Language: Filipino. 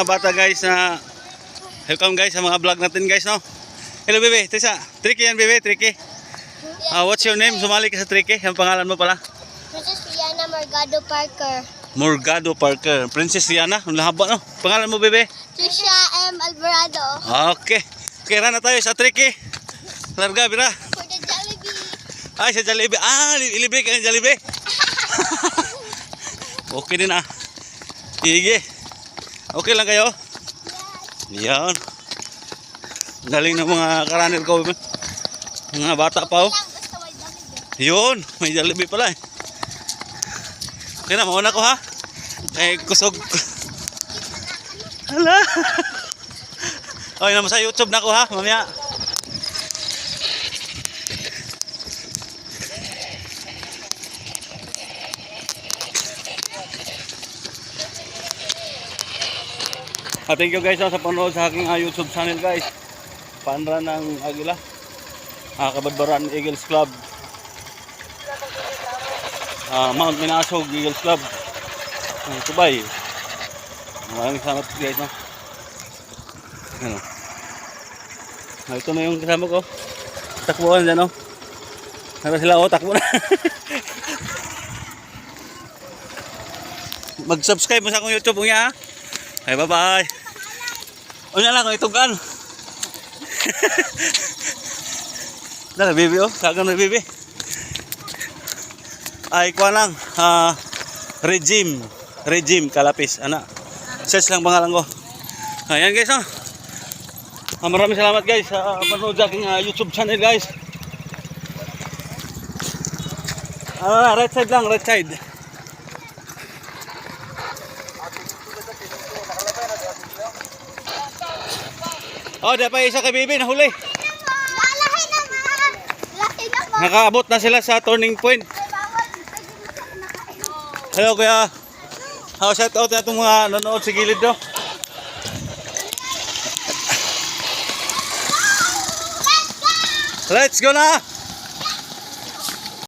mga bata guys na welcome guys sa mga vlog natin guys, no. Hello bebe, Tessa. Tricky yan bebe, Tricky. What's your name? Sumali ka sa Tricky. Ang pangalan mo pala? Princess Rihanna Morgado Parker. Morgado Parker. Princess Rihanna. Ang lahaba, no? Pangalan mo bebe? Trisha M. Alvarado. Okay. Kira na tayo sa Tricky. Larga, bira. For the Jollibee. Ay, sa Jollibee. Ilibre ka ng Jollibee. Okay din ah. Sige. Okay lang kayo? Yan. Galing ng mga karaner ko. Mga bata pa oh. Yun. May Jollibee pala eh. Okay na, mauna ko ha. Eh, kusog. Hala. Okay naman sa YouTube na ko ha. Mamaya. Thank you guys sa panonood sa aking YouTube channel guys. Panra ng Agila. Kabadbaran Eagles Club. Mount Minasog Eagles Club. Tubay. Maraming salamat guys, no. Ano. Ito na yung kasama ko. Takbuhan dyan, no. Nara sila, oh, takbo na. Mag-subscribe mo sa akong YouTube niya, ha. Okay, bye-bye. Unya lang, kung itugan. Dala, baby, oh. Kagan na, baby. Ay, kuha lang. Regime, Kalapis. Ana. Search lang pangalan ko. Ayan, guys, oh. Maraming salamat, guys, sa panood sa aking YouTube channel, guys. Right side lang, right side. Oh, di pa isa kay baby nahuli. Laki naman. Laki naman. Nakaabot na sila sa turning point. Hello kuya. Shout out na itong mga nanonood sa gilid do. Let's go na.